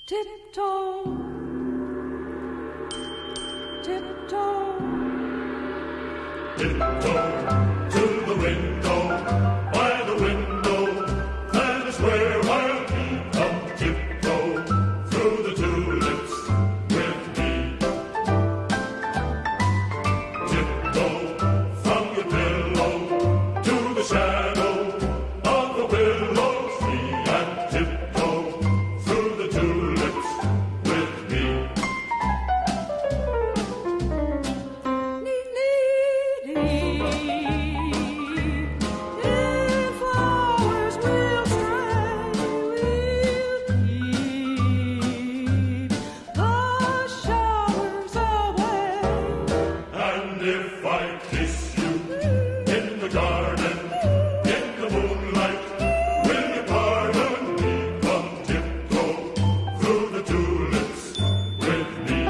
Tiptoe, tiptoe, tiptoe to the window, by the window, that is where I'll be. Come tiptoe through the tulips with me. Tiptoe from your pillow to the shadow of the willow tree, and tiptoe through the tulips with me. If I kiss you in the garden, in the moonlight, will you pardon me? Come tiptoe through the tulips with me.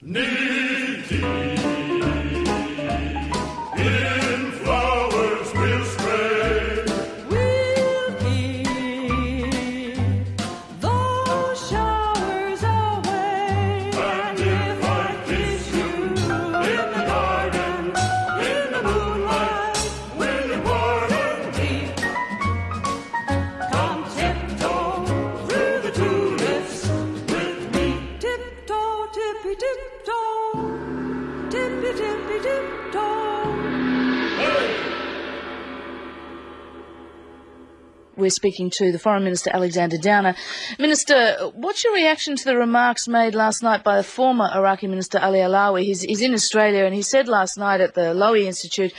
Knee-deep in flowers we'll stray. we'll keep those showers away. And if I kiss you in the garden, in the moonlight, will you pardon me? Come tiptoe through the tulips with me. Tiptoe, tippy tiptoe, tippy tippy tiptoe. We're speaking to the Foreign Minister Alexander Downer. Minister, what's your reaction to the remarks made last night by the former Iraqi Minister Ali Alawi? He's in Australia, and he said last night at the Lowy Institute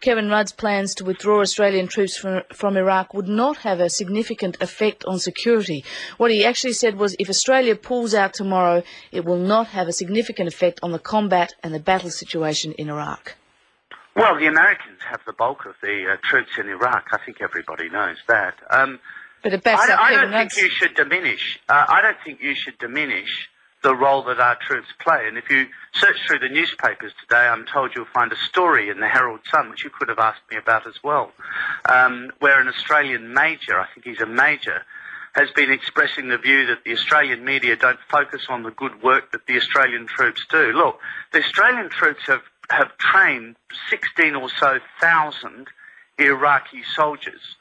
Kevin Rudd's plans to withdraw Australian troops from Iraq would not have a significant effect on security. What he actually said was if Australia pulls out tomorrow, it will not have a significant effect on the combat and the battle situation in Iraq. Well, the Americans have the bulk of the troops in Iraq. I think everybody knows that. But it backs up I Kevin don't think Rudd's... you should diminish. I don't think you should diminish the role that our troops play. And if you search through the newspapers today, I'm told you'll find a story in the Herald Sun, which you could have asked me about as well, where an Australian major, I think he's a major, has been expressing the view that the Australian media don't focus on the good work that the Australian troops do. Look, the Australian troops have trained 16 or so thousand Iraqi soldiers.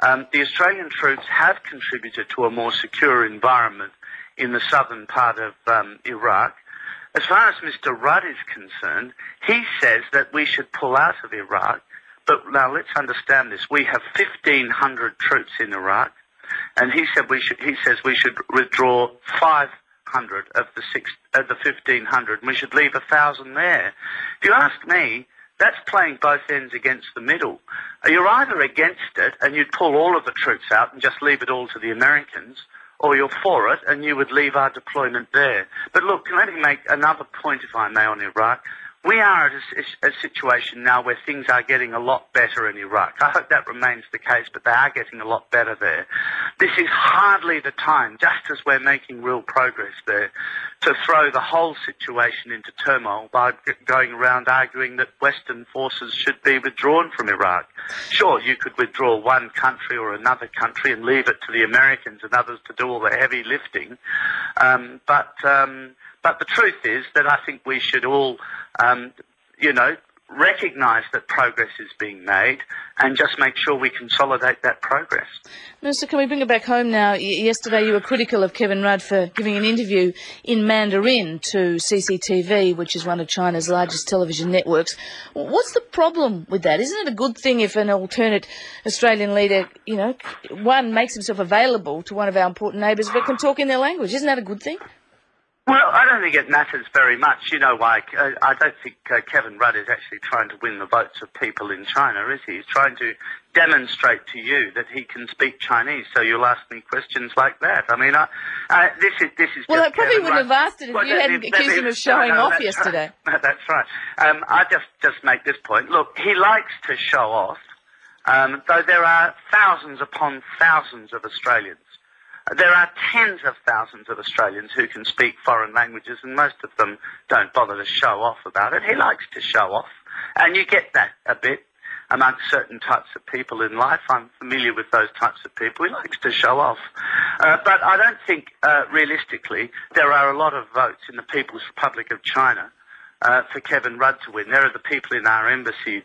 The Australian troops have contributed to a more secure environment in the southern part of Iraq. As far as Mr. Rudd is concerned, he says that we should pull out of Iraq. But now let's understand this. We have 1,500 troops in Iraq, and he says we should withdraw 500 of the 1,500, and we should leave 1,000 there. If you ask me, that's playing both ends against the middle. You're either against it and you'd pull all of the troops out and just leave it all to the Americans, or you're for it and you would leave our deployment there. But look, let me make another point, if I may, on Iraq. We are at a situation now where things are getting a lot better in Iraq. I hope that remains the case, but they are getting a lot better there. This is hardly the time, just as we're making real progress there, to throw the whole situation into turmoil by going around arguing that Western forces should be withdrawn from Iraq. Sure, you could withdraw one country or another country and leave it to the Americans and others to do all the heavy lifting, but the truth is that I think we should all, recognise that progress is being made and just make sure we consolidate that progress. Minister, can we bring it back home now? Yesterday you were critical of Kevin Rudd for giving an interview in Mandarin to CCTV, which is one of China's largest television networks. What's the problem with that? Isn't it a good thing if an alternate Australian leader, one, makes himself available to one of our important neighbours but can talk in their language? Isn't that a good thing? Well, I don't think it matters very much. You know why? I don't think Kevin Rudd is actually trying to win the votes of people in China, is he? He's trying to demonstrate to you that he can speak Chinese, so you'll ask me questions like that. I mean, this is Well, I just probably Kevin wouldn't Rudd. have asked it if you hadn't accused him of showing off that's yesterday. Right. That's right. I just make this point. Look, he likes to show off, though there are thousands upon thousands of Australians. There are tens of thousands of Australians who can speak foreign languages, and most of them don't bother to show off about it. He likes to show off, and you get that a bit amongst certain types of people in life. I'm familiar with those types of people. He likes to show off. But I don't think, realistically, there are a lot of votes in the People's Republic of China for Kevin Rudd to win. There are the people in our embassies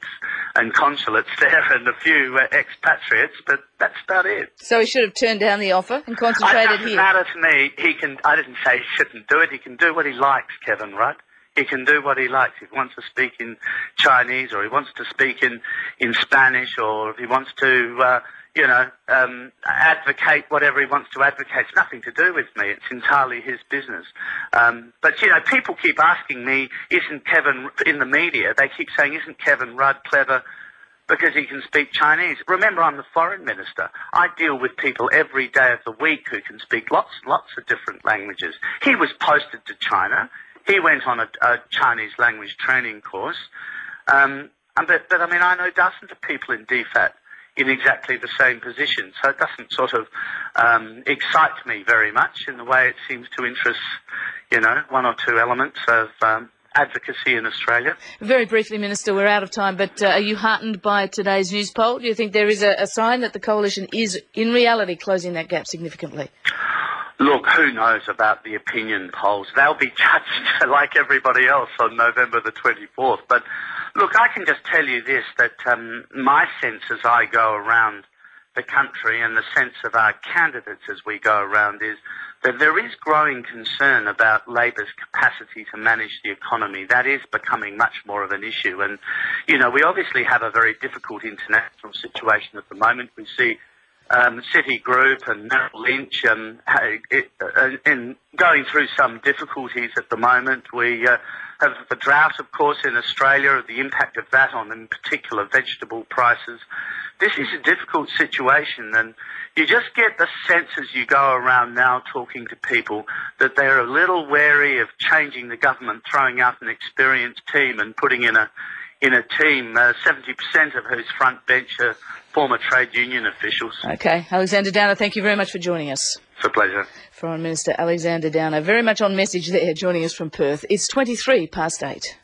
and consulates there and a few expatriates, but that's about it. So he should have turned down the offer and concentrated It doesn't here. matter to me. I didn't say he shouldn't do it. He can do what he likes, Kevin Rudd. He can do what he likes. If he wants to speak in Chinese, or he wants to speak in Spanish, or if he wants to advocate whatever he wants to advocate. It's nothing to do with me. It's entirely his business. But, people keep asking me, isn't Kevin, in the media, they keep saying, isn't Kevin Rudd clever because he can speak Chinese? Remember, I'm the foreign minister. I deal with people every day of the week who can speak lots and lots of different languages. He was posted to China. He went on a Chinese language training course. But I mean, I know dozens of people in DFAT in exactly the same position. So it doesn't sort of excite me very much in the way it seems to interest, one or two elements of advocacy in Australia. Very briefly, Minister, we're out of time, but are you heartened by today's news poll? Do you think there is a sign that the coalition is, in reality, closing that gap significantly? Look, who knows about the opinion polls? They'll be judged like everybody else on November the 24th. But look, I can just tell you this, that my sense as I go around the country and the sense of our candidates as we go around is that there is growing concern about Labor's capacity to manage the economy. That is becoming much more of an issue. And, we obviously have a very difficult international situation at the moment. We see Citigroup and Merrill Lynch in going through some difficulties at the moment. We have the drought, of course, in Australia, the impact of that on, in particular, vegetable prices. This is a difficult situation, and you just get the sense as you go around now talking to people that they're a little wary of changing the government, throwing out an experienced team and putting in a team, 70% of whose front bench are former trade union officials. Okay. Alexander Downer, thank you very much for joining us. It's a pleasure. Foreign Minister Alexander Downer, very much on message there, joining us from Perth. It's 23 past 8.